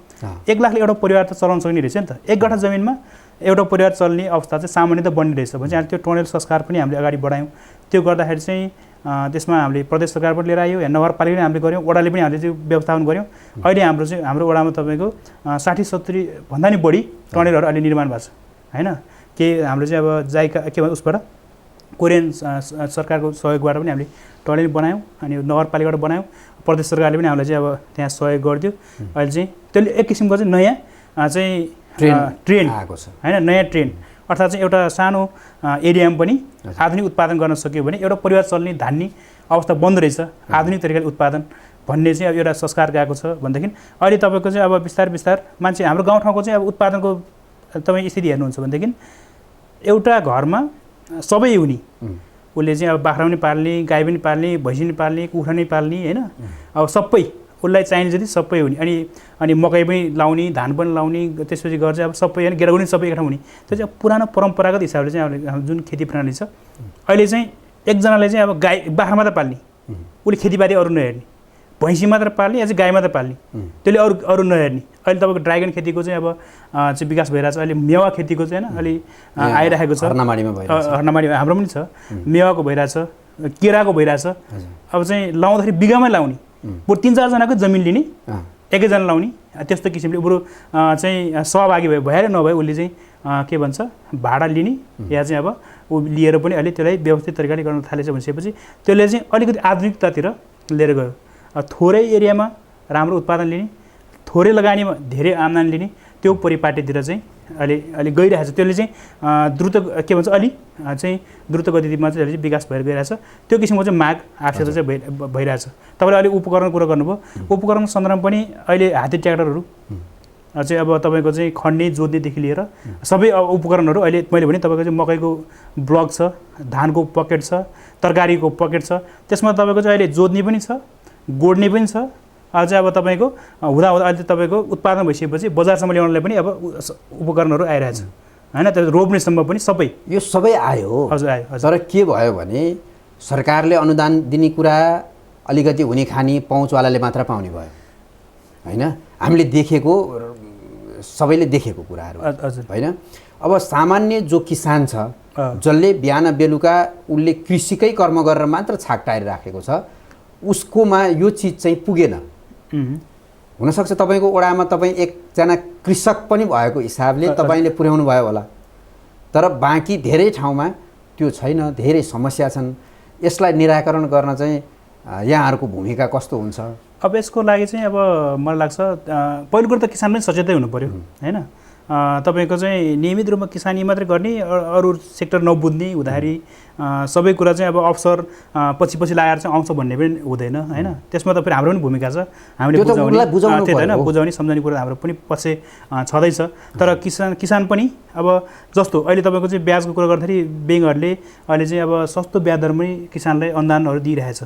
1 लाखले एउटा परिवार त चलाउन सक्ने रहेछ नि त। 1 गठा जमिनमा एउटा परिवार चल्ने अवस्था चाहिँ सामान्य त बन्ने रहेछ भने चाहिँ त्यो टनेल संस्कार पनि हामीले अगाडि बढायौँ। त्यो गर्दाखेरि चाहिँ त्यसमा हामीले प्रदेश सरकार पनि लिएर आयो, नगरपालिका हामीले गऱ्यौँ, वडाले पनि हामीले त्यो व्यवस्थापन गऱ्यौँ। अहिले हाम्रो वडामा तपाईँको 60-70 भन्दा नि बढी टनेलहरू अहिले निर्माण भएको छ होइन। के हाम्रो चाहिँ अब जाइका के भन्छ उसबाट कोरियन सरकारको सहयोगबाट पनि हामीले टनेल बनायौँ अनि नगरपालिकाबाट बनायौँ। प्रदेश सरकारले पनि हामीलाई चाहिँ अब त्यहाँ सहयोग गरिदियो। अहिले चाहिँ त्यसले एक किसिमको चाहिँ नयाँ चाहिँ ट्रेन आएको छ होइन, नयाँ ट्रेन अर्थात् चाहिँ एउटा सानो एरियामा पनि आधुनिक उत्पादन गर्न सक्यो भने एउटा परिवार चल्ने धान्ने अवस्था बन्द रहेछ। आधुनिक तरिकाले उत्पादन भन्ने चाहिँ अब एउटा संस्कार गएको छ भनेदेखि अहिले तपाईँको चाहिँ अब बिस्तार मान्छे हाम्रो गाउँठाउँको चाहिँ अब उत्पादनको तपाईँ स्थिति हेर्नुहुन्छ भनेदेखि एउटा घरमा सबै हुने उसले चाहिँ अब बाख्रा पनि पाल्ने, गाई पनि पाल्ने, भैँसी पनि पाल्ने, कुखुरा पनि पाल्ने होइन। अब सबै उसलाई चाहिने जति सबै हुने अनि मकै पनि लाउने, धान पनि लाउने, त्यसपछि गर्छ अब सबै होइन गेडागुडी सबै एकठाउँ हुने। त्यो चाहिँ पुरानो परम्परागत हिसाबले चाहिँ हाम्रो जुन खेती प्रणाली छ अहिले चाहिँ एकजनाले चाहिँ अब गाई बाख्रा मात्र पाल्ने, उसले खेतीपाती अरू नहेर्ने, भैँसी मात्र पाल्ने या चाहिँ गाई मात्र पाल्ने, त्यसले अरू नहेर्ने। अहिले तपाईँको ड्रागन खेतीको चाहिँ अब चाहिँ विकास भइरहेछ। अहिले मेवा खेतीको चाहिँ होइन अलि आइरहेको छ, हर्नामाडीमा हाम्रो पनि छ, मेवाको भइरहेछ, केराको भइरहेछ। अब चाहिँ लाउँदाखेरि बिगामै लाउने, बरु 3-4 जनाको जमिन लिने, एकैजना लाउने, त्यस्तो किसिमले बरु चाहिँ सहभागी भएर नभए उसले चाहिँ के भन्छ भाडा लिने या चाहिँ अब ऊ लिएर पनि अहिले त्यसलाई व्यवस्थित तरिकाले गर्न थालेछ भनिसकेपछि त्यसले चाहिँ अलिकति आधुनिकतातिर लिएर गयो। थोरै एरियामा राम्रो उत्पादन लिने, थोरै लगानीमा धेरै आम्दानी लिने, त्यो परिपाटीतिर चाहिँ अहिले गइरहेछ। त्यसले चाहिँ द्रुत के भन्छ चाहिँ द्रुत गतिमा चाहिँ विकास भएर गइरहेछ। त्यो किसिमको चाहिँ माग आवश्यकता चाहिँ भइरहेछ। तपाईँले अहिले उपकरण कुरा गर्नुभयो, उपकरणको सन्दर्भमा पनि अहिले हाते ट्र्याक्टरहरू चाहिँ अब तपाईँको चाहिँ खन्ने जोत्नेदेखि लिएर सबै उपकरणहरू अहिले मैले भने तपाईँको चाहिँ मकैको ब्लक छ, धानको पकेट छ, तरकारीको पकेट छ, त्यसमा तपाईँको चाहिँ अहिले जोत्ने पनि छ, गोड्ने पनि छ। अझ अब तपाईँको हुँदा अहिले तपाईँको उत्पादन भइसकेपछि बजारसम्म ल्याउनलाई पनि अब उपकरणहरू आइरहेछ होइन। त्यो रोप्नेसम्म पनि सबै यो सबै आयो। हजुर आयो। तर के भयो भने सरकारले अनुदान दिने कुरा अलिकति हुने खाने पहुँचवालाले मात्र पाउने भयो होइन। हामीले देखेको सबैले देखेको कुराहरू होइन। अब सामान्य जो किसान छ जसले बिहान बेलुका उसले कृषिकै कर्म गरेर मात्र छाकटाएर राखेको छ उसकोमा यो चिज चाहिँ पुगेन। हुनसक्छ तपाईँको वडामा तपाईँ एकजना कृषक पनि भएको हिसाबले तपाईँले पुर्याउनु भयो होला, तर बाँकी धेरै ठाउँमा त्यो छैन, धेरै समस्या छन्। यसलाई निराकरण गर्न चाहिँ यहाँहरूको भूमिका कस्तो हुन्छ? अब यसको लागि चाहिँ अब मलाई लाग्छ पहिलो कुरो त किसान पनि सचेतै हुनु पऱ्यो होइन। तपाईँको चाहिँ नियमित रूपमा किसानी मात्रै गर्ने, अरू सेक्टर नबुझ्ने हुँदाखेरि सबै कुरा चाहिँ अब अवसर पछि लगाएर चाहिँ आउँछ भन्ने पनि हुँदैन होइन। त्यसमा त फेरि हाम्रो पनि भूमिका छ, हामीले बुझाउने सम्झाउने कुरा हाम्रो पनि पछि छँदैछ। तर किसान पनि अब जस्तो अहिले तपाईँको चाहिँ ब्याजको कुरा गर्दाखेरि ब्याङ्कहरूले अहिले चाहिँ अब सस्तो ब्याज दरमा किसानलाई अनुदानहरू दिइरहेछ।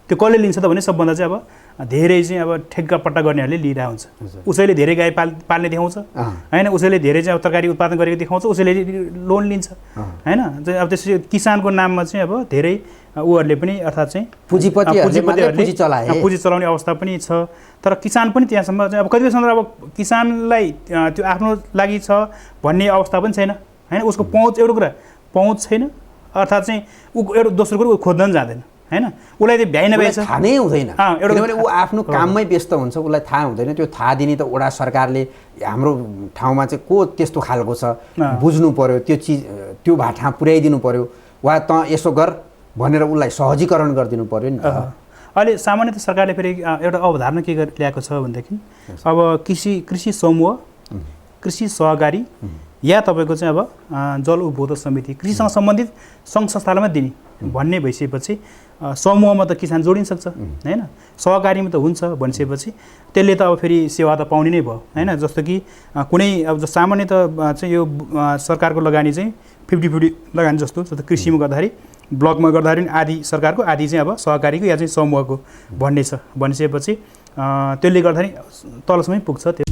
त्यो कसले लिन्छ त भने सबभन्दा चाहिँ अब धेरै चाहिँ अब ठेक्का पट्टा गर्नेहरूले लिइरहेको हुन्छ। उसैले धेरै गाई पाल्ने देखाउँछ होइन, उसैले धेरै चाहिँ अब तरकारी उत्पादन गरेको देखाउँछ, उसैले लोन लिन्छ होइन। अब त्यसरी किसानको नाममा चाहिँ अब धेरै उहरूले पनि अर्थात् चाहिँ पुँजी चलाउने अवस्था पनि छ। तर किसान पनि त्यहाँसम्म चाहिँ अब कतिपयसम्म अब किसानलाई त्यो आफ्नो लागि छ भन्ने अवस्था पनि छैन होइन। उसको पहुँच एउटा कुरा पहुँच छैन अर्थात् चाहिँ ऊ एउटा दोस्रो कुरो खोज्न पनि जाँदैन होइन। उसलाई त्यो भ्याइ नभ्याइ छ, थाहा नै हुँदैन किनभने ऊ आफ्नो काममै व्यस्त हुन्छ, उसलाई थाहा हुँदैन। त्यो थाहा दिने त वडा सरकारले हाम्रो ठाउँमा चाहिँ को त्यस्तो खालको छ बुझ्नु पर्यो, त्यो चिज त्यो भाटा पुर्याइदिनु पर्यो वा त यसो गर भनेर उसलाई सहजीकरण गरिदिनु पर्यो नि। अहिले सामान्यतः सरकारले फेरि एउटा अवधारणा के ल्याएको छ भनेदेखि अब कृषि समूह, कृषि सहकारी या तपाईँको चाहिँ अब जल उपभोक्ता समिति कृषिसँग सम्बन्धित सङ्घ संस्थालाई दिने भन्ने भइसकेपछि समूहमा त किसान जोडिन सक्छ होइन, सहकारीमा त हुन्छ भनिसकेपछि त्यसले त अब फेरि सेवा त पाउने नै भयो होइन। जस्तो कि कुनै अब सामान्यतः चाहिँ यो सरकारको लगानी चाहिँ 50-50 लगानी जस्तो कृषिमा गर्दाखेरि ब्लकमा गर्दाखेरि आधी सरकारको आधी चाहिँ अब सहकारीको या चाहिँ समूहको भन्ने छ भनिसकेपछि त्यसले गर्दाखेरि तलसम्मै पुग्छ। त्यो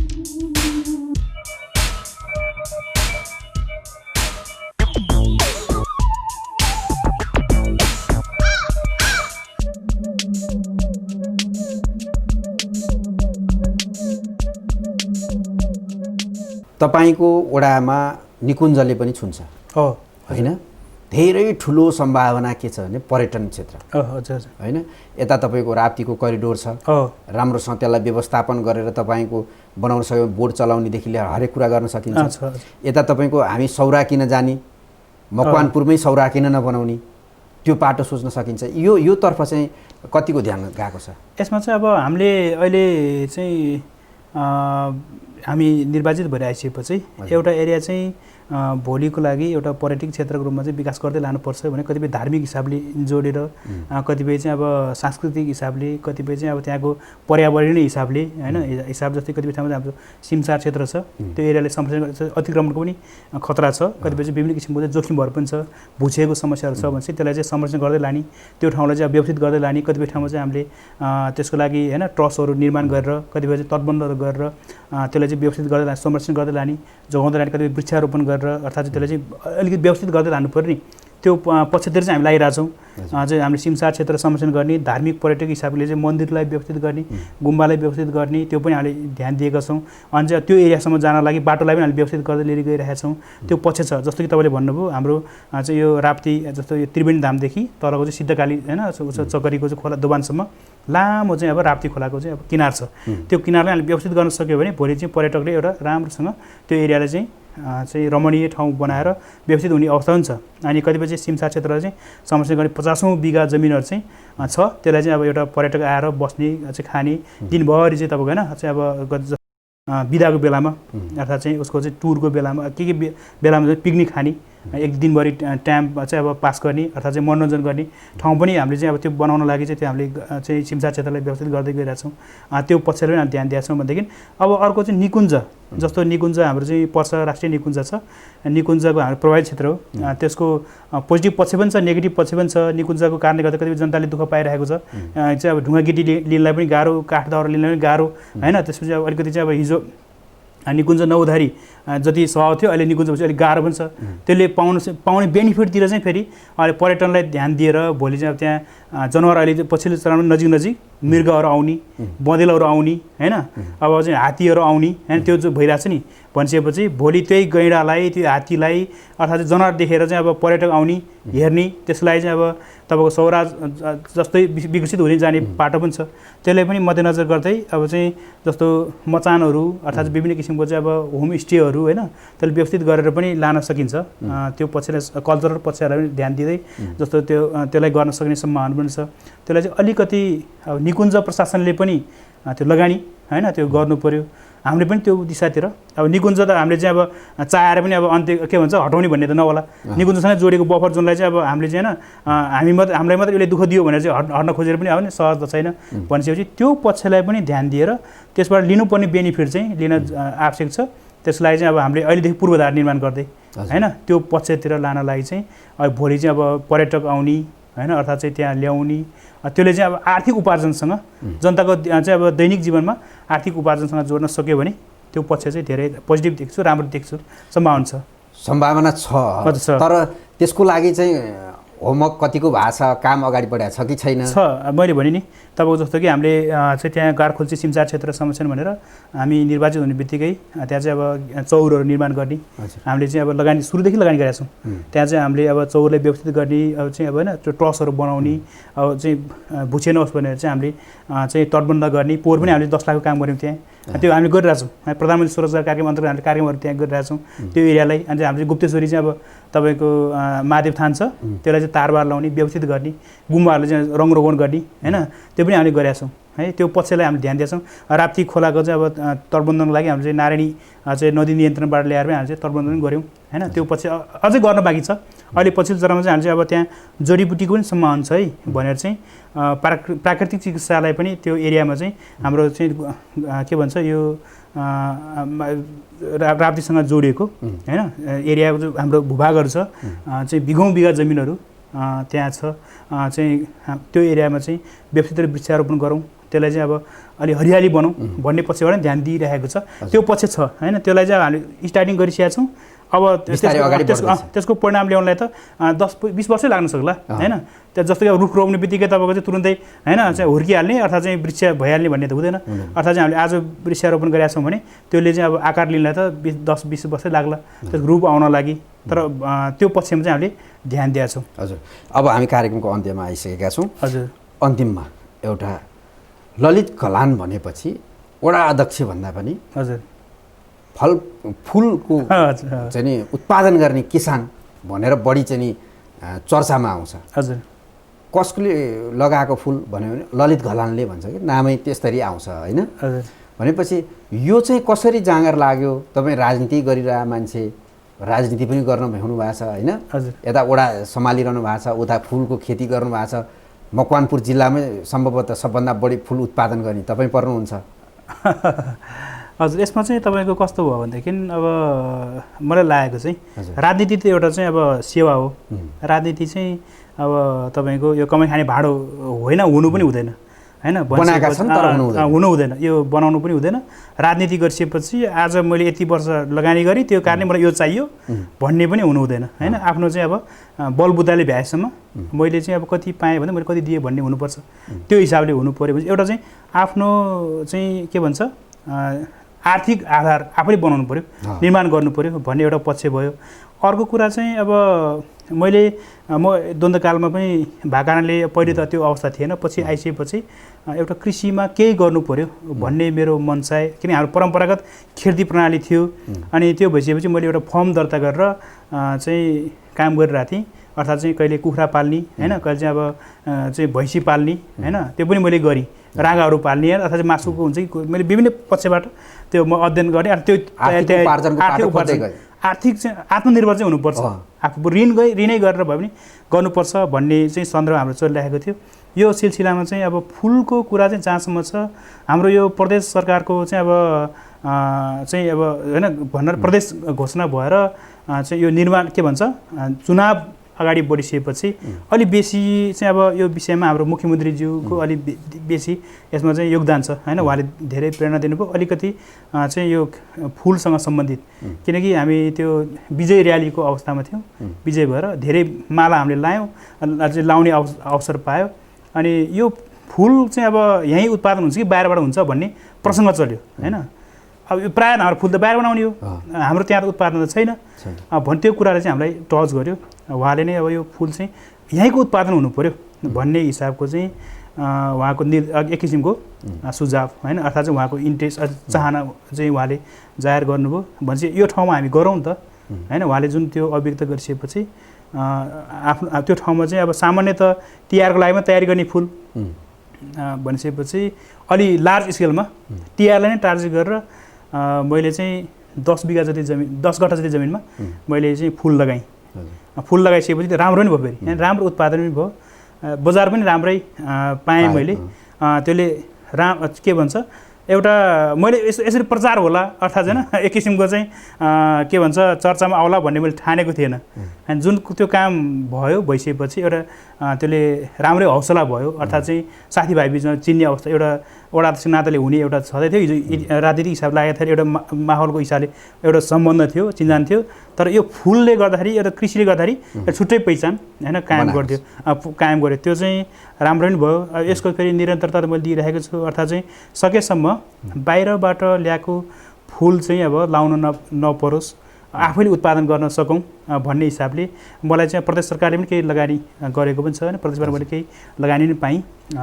तपाईँको वडामा निकुञ्जले पनि छुन्छ हो होइन धेरै ठुलो सम्भावना के छ भने पर्यटन क्षेत्र हजुर होइन यता तपाईँको राप्तीको करिडोर छ राम्रोसँग त्यसलाई व्यवस्थापन गरेर तपाईँको बनाउन सक्यो बोट चलाउनेदेखि लिएर हरेक कुरा गर्न सकिन्छ यता तपाईँको हामी सौरा किन जाने मकवानपुरमै सौरा किन नबनाउने त्यो पाटो सोच्न सकिन्छ यो तर्फ चाहिँ कतिको ध्यान गएको छ यसमा चाहिँ अब हामीले अहिले चाहिँ हामी निर्वाचित भएर आइसकेपछि एउटा एरिया चाहिँ भोलिको लागि एउटा पर्यटक क्षेत्रको रूपमा चाहिँ विकास गर्दै लानुपर्छ भने कतिपय धार्मिक हिसाबले जोडेर कतिपय चाहिँ अब सांस्कृतिक हिसाबले कतिपय चाहिँ अब त्यहाँको पर्यावरणीय हिसाबले होइन हिसाब जस्तै कतिपय ठाउँमा हाम्रो सिमसार क्षेत्र छ त्यो एरियाले संरक्षण अतिक्रमणको पनि खतरा छ कतिपय चाहिँ विभिन्न किसिमको चाहिँ जोखिमहरू पनि छ भुछेको समस्याहरू छ भने चाहिँ त्यसलाई चाहिँ संरक्षण गर्दै लाने त्यो ठाउँलाई चाहिँ व्यवस्थित गर्दै लाने कतिपय ठाउँमा चाहिँ हामीले त्यसको लागि होइन ट्रसहरू निर्माण गरेर कतिपय चाहिँ तटबन्धहरू गरेर त्यसलाई चाहिँ व्यवस्थित गर्दै लाने संरक्षण गर्दै लाने जोगाउँदै लाने कतिपय वृक्षारोपण गरेर अर्थात् त्यसलाई चाहिँ अलिकति व्यवस्थित गर्दै लानु पर्ने त्यो पक्षतिर चाहिँ हामी लागिरहेछौँ चाहिँ हामीले सिमसार क्षेत्र संरक्षण गर्ने धार्मिक पर्यटक हिसाबले चाहिँ मन्दिरलाई व्यवस्थित गर्ने गुम्बालाई व्यवस्थित गर्ने त्यो पनि हामीले ध्यान दिएका छौँ अनि चाहिँ त्यो एरियासम्म जान लागि बाटोलाई पनि हामीले व्यवस्थित गर्दै लिएर गइरहेका छौँ त्यो पक्ष छ जस्तो कि तपाईँले भन्नुभयो हाम्रो चाहिँ यो राप्ती जस्तो यो त्रिवेणी धामदेखि तलको चाहिँ सिद्धकाली होइन चकरीको चाहिँ खोला दोबानसम्म लामो चाहिँ अब राप्ती खोलाको चाहिँ अब किनार छ त्यो किनारलाई हामीले व्यवस्थित गर्न सक्यो भने भोलि चाहिँ पर्यटकले एउटा राम्रोसँग त्यो एरियालाई चाहिँ रमणीय ठाउँ बनाएर व्यवस्थित हुने अवस्था हुन्छ अनि कतिपय चाहिँ सिमसार क्षेत्रलाई चाहिँ संरक्षण गर्ने 50औं बिघा जमिनहरू चाहिँ छ त्यसलाई चाहिँ अब एउटा पर्यटक आएर बस्ने चाहिँ खाने दिनभरि चाहिँ तपाईँको होइन चाहिँ अब बिदाको बेलामा अर्थात् चाहिँ उसको चाहिँ टुरको बेलामा के बेलामा चाहिँ पिकनिक खाने एक दिनभरि टाइम चाहिँ अब पास गर्ने अर्थात् चाहिँ मनोरञ्जन गर्ने ठाउँ पनि हामीले चाहिँ अब त्यो बनाउन लागि चाहिँ त्यो हामीले चाहिँ सिमसार क्षेत्रलाई व्यवस्थित गर्दै गइरहेछौँ त्यो पक्षलाई पनि हामी ध्यान दिएका छौँ भनेदेखि अब अर्को चाहिँ निकुञ्ज जस्तो निकुञ्ज हाम्रो चाहिँ पर्छ राष्ट्रिय निकुञ्ज छ निकुञ्जको हाम्रो प्रभावित क्षेत्र हो त्यसको पोजिटिभ पक्ष पनि छ नेगेटिभ पक्ष पनि छ निकुञ्जको कारणले गर्दा कतिपय जनताले दुःख पाइरहेको छ चाहिँ अब ढुङ्गा गिटी लिनलाई पनि गाह्रो काठ दाउरा लिनलाई पनि गाह्रो होइन त्यसपछि अब अलिकति चाहिँ अब हिजो निकुञ्ज नौधारी जति स्वभाव थियो अहिले निकुञ्जपछि अलिक गाह्रो पनि छ त्यसले पाउने बेनिफिटतिर चाहिँ फेरि अहिले पर्यटनलाई ध्यान दिएर भोलि चाहिँ अब त्यहाँ जनावर अहिले पछिल्लो चरणमा नजिक मृगहरू आउने बँदेलहरू आउने होइन अब चाहिँ हात्तीहरू आउने होइन त्यो जो भइरहेको छ नि भनिसकेपछि भोलि त्यही गैँडालाई त्यो हात्तीलाई अर्थात् जनावर देखेर चाहिँ अब पर्यटक आउने हेर्ने त्यसलाई चाहिँ अब तपाईँको सौरा जस्तै विकसित हुने जाने बाटो पनि छ त्यसलाई पनि मध्यनजर गर्दै अब चाहिँ जस्तो मचानहरू अर्थात् विभिन्न किसिमको चाहिँ अब होमस्टेहरू होइन त्यसले व्यवस्थित गरेर पनि लान सकिन्छ त्यो पक्षलाई कल्चरल पक्षलाई पनि ध्यान दिँदै जस्तो त्यसलाई गर्न सक्ने सम्भावना पनि छ त्यसलाई चाहिँ अलिकति अब निकुञ्ज प्रशासनले पनि त्यो लगानी होइन त्यो गर्नु पर्यो हामीले पनि त्यो दिशातिर अब निकुञ्ज त हामीले चाहिँ अब चाहेर पनि अब अन्त्य के भन्छ हटाउने भन्ने त नहोला निकुञ्जसँग जोडिएको बफर जोनलाई चाहिँ अब हामीले चाहिँ होइन हामीलाई मात्रै यसले दुःख दियो भनेर चाहिँ हट्न खोजेर पनि अब नि सहज त छैन भनिसकेपछि त्यो पक्षलाई पनि ध्यान दिएर त्यसबाट लिनुपर्ने बेनिफिट चाहिँ लिन आवश्यक छ त्यसलाई चाहिँ अब हामीले अहिलेदेखि पूर्वाधार निर्माण गर्दै होइन त्यो पक्षतिर लान लागि चाहिँ अब भोलि चाहिँ अब पर्यटक आउने होइन अर्थात् चाहिँ त्यहाँ ल्याउने त्यसले चाहिँ अब आर्थिक उपार्जनसँग जनताको चाहिँ अब दैनिक जीवनमा आर्थिक उपार्जनसँग जोड्न सक्यो भने त्यो पक्ष चाहिँ धेरै पोजिटिभ देख्छु राम्रो देख्छु सम्भावना छ तर त्यसको लागि चाहिँ होमवर्क कतिको भएको छ काम अगाडि बढाएको छ कि छैन छ मैले भने नि तपाईँको जस्तो कि हामीले चाहिँ त्यहाँ गाडखोल्ची सिमसार क्षेत्र संरक्षण भनेर हामी निर्वाचित हुने बित्तिकै त्यहाँ चाहिँ अब चौरहरू निर्माण गर्ने हामीले चाहिँ अब लगानी सुरुदेखि लगानी गरेका छौँ त्यहाँ चाहिँ हामीले अब चौरलाई व्यवस्थित गर्ने अब चाहिँ अब होइन त्यो ट्रसहरू बनाउने अब चाहिँ भुछे नहोस् भनेर चाहिँ हामीले चाहिँ तटबन्ध गर्ने पोहोर पनि हामीले 10 लाखको काम गऱ्यौँ त्यहाँ त्यो हामीले गरिरहेछौँ प्रधानमन्त्री स्वरोजगार कार्यक्रम अन्तर्गत हामीले कार्यक्रमहरू त्यहाँ गरिरहेछौँ त्यो एरियालाई अनि हामीले गुप्तेश्वरी चाहिँ अब तपाईँको महादेव थान छ त्यसलाई चाहिँ तारबार लाउने व्यवस्थित गर्ने गुम्बाहरूले चाहिँ रङरोगन गर्ने होइन त्यो पनि हामीले गरेका छौँ है त्यो पक्षलाई हामीले ध्यान दिएका छौँ राप्ती खोलाको चाहिँ अब तटबन्धनको लागि हामीले चाहिँ नारायणी चाहिँ नदी नियन्त्रणबाट ल्याएर पनि हामीले चाहिँ तटबन्धन पनि गऱ्यौँ होइन त्यो पक्ष अझै गर्न बाँकी छ अहिले पछिल्लो चरणमा चाहिँ हामीले अब त्यहाँ जडीबुटीको पनि सम्भावना छ है भनेर चाहिँ प्राकृतिक चिकित्सालय पनि त्यो एरियामा चाहिँ हाम्रो चाहिँ के भन्छ यो राप्तीसँग जोडिएको होइन एरियाको जो हाम्रो भूभागहरू छ चाहिँ बिघौँ बिघा जमिनहरू त्यहाँ छ चाहिँ त्यो एरियामा चाहिँ व्यवस्थित वृक्षारोपण गरौँ त्यसलाई चाहिँ अब अलि हरियाली बनाऊँ भन्ने पक्षबाट ध्यान दिइरहेको छ त्यो पक्ष छ होइन त्यसलाई चाहिँ हामीले स्टार्टिङ गरिसकेका छौँ अब बिस्तारै अगाडि बढ्दैछ। त्यसको परिणाम ल्याउनलाई त 10-20 वर्षै लाग्न सक्ला हैन। त्यो जस्तो कि रुख रोप्ने बित्तिकै तपाईँको चाहिँ तुरुन्तै हैन चाहिँ हुर्किहाल्ने अर्थात् चाहिँ वृक्ष भइहाल्ने भन्ने त हुँदैन। अर्थात् चाहिँ हामीले आज वृक्षारोपण गरेका छौँ भने त्यसले चाहिँ अब आकार लिनलाई त 10-20 वर्षै लाग्ला त्यसको रूप आउन लागि। तर त्यो पक्षमा चाहिँ हामीले ध्यान दिएका छौँ। हजुर, अब हामी कार्यक्रमको अन्त्यमा आइसकेका छौँ। हजुर, अन्तिममा एउटा ललित कलान भनेपछि वडा अध्यक्ष भन्दा पनि हजुर फुलको चाहिँ नि उत्पादन गर्ने किसान भनेर बढी चाहिँ नि चर्चामा आउँछ। हजुर, कसले लगाएको फुल भन्यो भने ललित घलानले भन्छ कि नामै त्यसरी आउँछ होइन। हजुर, भनेपछि यो चाहिँ कसरी जाँगर लाग्यो? तपाईँ राजनीति गरिरह मान्छे, राजनीति पनि गर्न भ्याउनु भएको छ होइन। हजुर, यता वडा सम्हालिरहनु भएको छ, उता फुलको खेती गर्नुभएको छ। मकवानपुर जिल्लामै सम्भवतः सबभन्दा बढी फुल उत्पादन गर्ने तपाईँ पर्नुहुन्छ। हजुर, यसमा चाहिँ तपाईँको कस्तो भयो भनेदेखि अब मलाई लागेको चाहिँ राजनीति त एउटा चाहिँ अब सेवा हो। राजनीति चाहिँ अब तपाईँको यो कमाइ खाने भाँडो होइन, हुनु पनि हुँदैन हैन। बनाएका छन् तर हुनु हुँदैन, यो बनाउनु पनि हुँदैन। राजनीति गरिसकेपछि आज मैले यति वर्ष लगानी गरेँ त्यो कारणले मलाई यो चाहियो भन्ने पनि हुनु हुँदैन हैन। आफ्नो चाहिँ अब बलबुताले भ्याएसम्म मैले चाहिँ अब कति पाएँ भने मैले कति दिएँ भन्ने हुनुपर्छ। त्यो हिसाबले हुनु पऱ्यो भने एउटा चाहिँ आफ्नो चाहिँ के भन्छ आर्थिक आधार आफैले बनाउनु पऱ्यो, निर्माण गर्नु पऱ्यो भन्ने एउटा पक्ष भयो। अर्को कुरा चाहिँ अब मैले म द्वन्द्वकालमा पनि भएको कारणले पहिले त त्यो अवस्था थिएन, पछि आइसकेपछि एउटा कृषिमा केही गर्नु पऱ्यो भन्ने मेरो मन चाहे। किन हाम्रो परम्परागत खेती प्रणाली थियो अनि त्यो भइसकेपछि मैले एउटा फर्म दर्ता गरेर चाहिँ काम गरिरहेको थिएँ। अर्थात् चाहिँ कहिले कुखुरा पाल्ने हैन, कहिले चाहिँ अब चाहिँ भैँसी पाल्ने हैन, त्यो पनि मैले गरेँ। राँगाहरू पाल्ने अर्थात् चाहिँ मासुको हुन्छ कि मैले विभिन्न पक्षबाट त्यो म अध्ययन गरेँ। त्यो आर्थिक चाहिँ आत्मनिर्भर चाहिँ हुनुपर्छ, आफू ऋणै गरेर भए पनि गर्नुपर्छ भन्ने चाहिँ सन्दर्भ हाम्रो चलिरहेको थियो। यो सिलसिलामा चाहिँ अब फुलको कुरा चाहिँ जहाँसम्म छ हाम्रो यो प्रदेश सरकारको चाहिँ अब होइन भनेर प्रदेश घोषणा भएर चाहिँ यो निर्माण के भन्छ चुनाव अगाडि बढिसकेपछि अलि बेसी चाहिँ अब यो विषयमा हाम्रो मुख्यमन्त्रीज्यूको अलि बेसी यसमा चाहिँ योगदान छ हैन। उहाँले धेरै प्रेरणा दिनुभयो अलिकति चाहिँ यो फुलसँग सम्बन्धित, किनकि हामी त्यो विजय र्यालीको अवस्थामा थियौँ। विजय भएर धेरै माला हामीले लायौँ, अझै लाउने अवसर पायो। अनि यो फुल चाहिँ अब यहीँ उत्पादन हुन्छ कि बाहिरबाट हुन्छ भन्ने प्रसङ्ग चल्यो हैन। अब यो प्रायः हाम्रो फुल त बाहिर बनाउने हो, हाम्रो त्यहाँ त उत्पादन त छैन भन्ने त्यो कुराले चाहिँ हामीलाई टच गर्यो। उहाँले नै अब यो फुल चाहिँ यहीँको उत्पादन हुनु पऱ्यो भन्ने हिसाबको चाहिँ उहाँको एक किसिमको सुझाव हैन, अर्थात् चाहिँ उहाँको इन्ट्रेस्ट चाहना चाहिँ उहाँले जाहेर गर्नुभयो। भनेपछि यो ठाउँमा हामी गरौँ त हैन। उहाँले जुन त्यो अभिव्यक्त गरिसकेपछि आफ्नो त्यो ठाउँमा चाहिँ अब सामान्यत तिहारको लागि तयारी गर्ने फुल भनिसकेपछि अलि लार्ज स्केलमा तिहारलाई नै टार्गेट गरेर मैले चाहिँ 10 बिघा जति जमिन 10 गठा जति जमिनमा मैले चाहिँ फुल लगाएँ। फुल लगाइसकेपछि राम्रो पनि भयो, फेरि राम्रो उत्पादन पनि भयो, बजार पनि राम्रै पाएँ मैले। त्यसले के भन्छ एउटा मैले यसरी प्रचार होला अर्थात् होइन एक किसिमको चाहिँ के भन्छ चर्चामा आउला भन्ने मैले ठानेको थिएन। अनि जुन त्यो काम भइसकेपछि एउटा त्यसले राम्रै हौसला भयो। अर्थात् चाहिँ साथीभाइ बिचमा चिन्ने अवस्था एउटा वडा अध्यक्ष नाताले हुने एउटा छँदै थियो। हिजो राजनीतिक हिसाब लागेको एउटा माहौलको हिसाबले एउटा सम्बन्ध थियो, चिन्जान थियो। तर यो फुलले गर्दाखेरि एउटा कृषिले गर्दाखेरि एउटा छुट्टै पहिचान होइन कायम गर्यो। त्यो चाहिँ राम्रो पनि भयो। यसको फेरि निरन्तरता मैले दिइरहेको छु। अर्थात् चाहिँ सकेसम्म बाहिरबाट ल्याएको फुल चाहिँ अब लाउन नपरोस्, आफैले उत्पादन गर्न सकौँ भन्ने हिसाबले मलाई चाहिँ प्रदेश सरकारले पनि केही लगानी गरेको पनि छ होइन। प्रदेशबाट मैले केही लगानी पनि पाएँ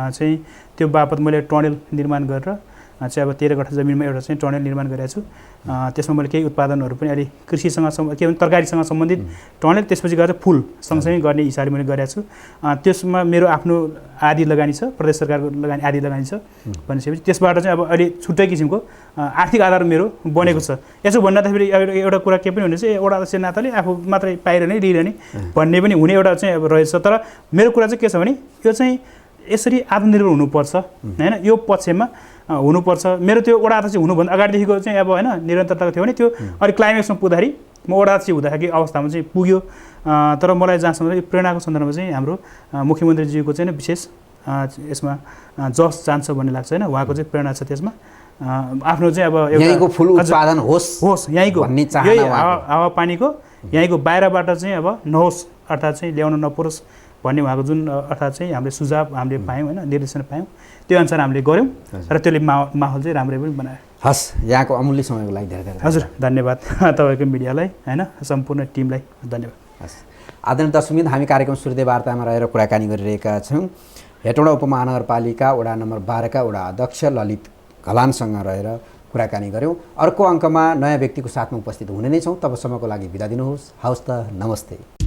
चाहिँ त्यो बापत मैले टनेल निर्माण गरेर चाहिँ अब 13 गठा जमिनमा एउटा चाहिँ टनेल निर्माण गरेको छु। त्यसमा मैले केही उत्पादनहरू पनि अलि कृषिसँग के भन्छ तरकारीसँग सम्बन्धित टनेल, त्यसपछि गएर फुल सँगसँगै गर्ने हिसाबले मैले गरेको छु। त्यसमा मेरो आफ्नो आदि लगानी छ, प्रदेश सरकारको आदि लगानी छ भनेपछि त्यसबाट चाहिँ अब अलि छुट्टै किसिमको आर्थिक आधार मेरो बनेको छ। यसो भन्दाखेरि एउटा कुरा के पनि हुने चाहिँ एउटा अध्यक्ष नाताले आफू मात्रै पाइरहने लिइरहने भन्ने पनि हुने एउटा चाहिँ अब रहेछ। तर मेरो कुरा चाहिँ के छ भने यो चाहिँ यसरी आत्मनिर्भर हुनुपर्छ हैन, यो पक्षमा हुनुपर्छ। मेरो त्यो वडा अध्यक्ष हुनुभन्दा अगाडिदेखिको चाहिँ अब होइन निरन्तरता थियो भने त्यो अलिक क्लाइमेक्समा पुग्दाखेरि म वडा अध्यक्ष हुँदाखेरि अवस्थामा चाहिँ पुग्यो। तर मलाई जहाँसम्म प्रेरणाको सन्दर्भमा चाहिँ हाम्रो मुख्यमन्त्रीज्यूको चाहिँ विशेष यसमा जस जान्छ भन्ने लाग्छ होइन। उहाँको चाहिँ प्रेरणा छ त्यसमा। आफ्नो चाहिँ अब यहीँको फुल उत्पादन होस् यहीँको भन्ने चाहना यही उहाँको। हावापानीको यहीँको बाहिरबाट चाहिँ अब नहोस् अर्थात् चाहिँ ल्याउन नपरोस् भन्ने उहाँको जुन अर्थात् चाहिँ हामीले सुझाव हामीले पायौँ होइन, निर्देशन पायौँ, त्यो अनुसार हामीले गऱ्यौँ र त्यसले माहौल चाहिँ राम्रै पनि बनायो। हस्, यहाँको अमूल्य समयको लागि धेरै धेरै हजुर धन्यवाद तपाईँको मिडियालाई होइन, सम्पूर्ण टिमलाई धन्यवाद। हस्, आदरणीय दर्शकवृन्द, हामी कार्यक्रम सूर्योदय वार्तामा रहेर कुराकानी गरिरहेका छौँ हेटौँडा उपमहानगरपालिका वडा नम्बर 12 का वडा अध्यक्ष ललित घलानसँग रहेर कुराकानी गऱ्यौँ। अर्को अङ्कमा नयाँ व्यक्तिको साथमा उपस्थित हुने नै छौँ। तबसम्मको लागि बिदा दिनुहोस्। हवस् त, नमस्ते।